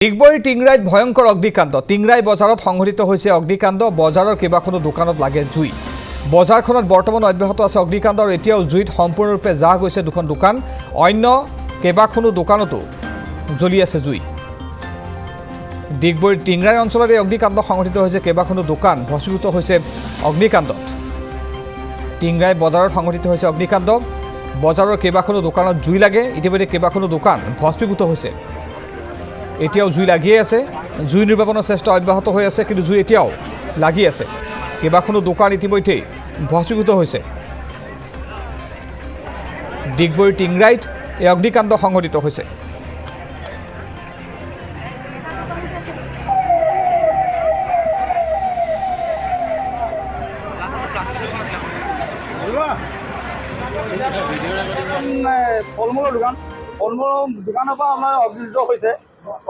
ডিগবৈ টিংৰাইত ভয়ংকৰ অগ্নিকাণ্ড টিংৰাই বজাৰত সংঘটিত হৈছে অগ্নিকাণ্ড বজাৰৰ কেইবাখনো দোকানত লাগে জুই বজাৰখনত বৰ্তমান অব্যাহত আছে অগ্নিকাণ্ড আৰু এতিয়াও জুইত সম্পূৰ্ণৰূপে জাহ গৈছে দুখন দোকান অন্য কেইবাখনো দোকানতো জ্বলি আছে জুই ডিগবৈ টিংৰাই অঞ্চলত এই অগ্নিকাণ্ড সংঘটিত হৈছে কেইবাখনো দোকান ভস্মীভূত হৈছে অগ্নিকাণ্ডত টিংৰাই বজাৰত সংঘটিত হৈছে অগ্নিকাণ্ড বজাৰৰ কেইবাখনো দোকানত জুই লাগে ইতিমধ্যে কেইবাখনো দোকান ভস্মীভূত হৈছে এতিয়াও জুই লাগি আছে জুই নিৰ্বাপনৰ চেষ্টা অব্যাহত হৈ আছে কিন্তু জুই এতিয়াও লাগি আছে কেইবাখনো দোকান ইতিমধ্যে ভস্মীভূত হৈছে ডিগবৈ টিংৰাইত এই অগ্নিকাণ্ড সংঘটিত হৈছে ফলমূলৰ দোকানৰ পৰা আমাৰ অগ্নিযুদ্ধ হৈছে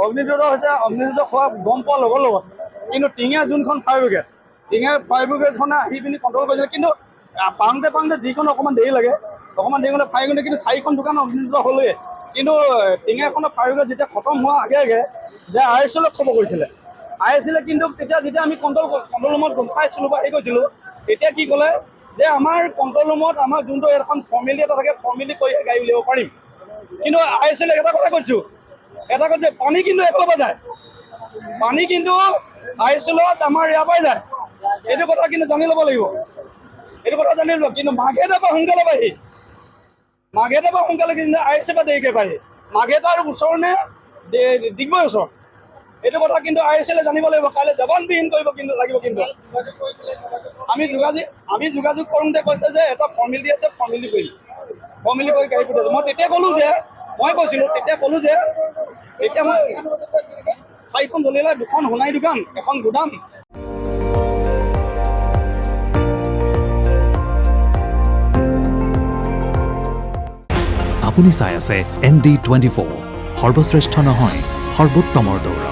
অগ্নিযুদ্ধ হোৱা গম পোৱাৰ লগত কিন্তু টিঙে যোনখন ফায়াৰ ব্ৰিগেডখনে আহি পিনি কণ্ট্ৰল কৰিছিলে কিন্তু পাওঁতে যিকোনো অকণমান দেৰি লাগে ফায়াৰ ব্ৰিগেড কিন্তু 4খন দোকান অগ্নিযুদ্ধ হ'লেই কিন্তু টিঙেখনৰ ফায়াৰ ব্ৰিগেড যেতিয়া খতম হোৱাৰ আগে যে ISLক খবৰ কৰিছিলে ISLে কিন্তু তেতিয়া যেতিয়া আমি কণ্ট্ৰল ৰুমত গম পাইছিলোঁ বা হেৰি কৰিছিলোঁ তেতিয়া কি ক'লে যে আমাৰ কণ্ট্ৰল ৰুমত আমাৰ যোনটো এখন ফৰ্মেলিটি এটা থাকে ফৰ্মেলিটি কৰি গাড়ী উলিয়াব পাৰিম কিন্তু ISLে এটা কথা কৈছোঁ যে পানী কিন্তু এফালৰ পৰা যায় পানী কিন্তু ISLত আমাৰ ইয়াৰ পৰাই যায় এইটো কথা কিন্তু জানি ল'ব লাগিব কিন্তু মাঘেটা পৰা সোনকালে কিন্তু ISL পৰা দেৰিকৈ পায় মাঘেটা আৰু ওচৰ নে ডিগবৈ ওচৰ এইটো কথা কিন্তু ISLে জানিব লাগিব কাইলৈ জবানবিহীন কৰিব কিন্তু লাগিব কিন্তু আমি যোগাযোগ কৰোঁতে কৈছে যে এটা ফৰ্মেলিটি আছে ফৰ্মেলিটি কৰি গাড়ী পঠিয়াইছে মই তেতিয়া ক'লোঁ যে এতিয়া মই 4খন জ্বলিলে 2খন সোণাই দোকান এখন গুদাম আপুনি চাই আছে ND24 সৰ্বশ্ৰেষ্ঠ নহয় সৰ্বোত্তমৰ দৌৰা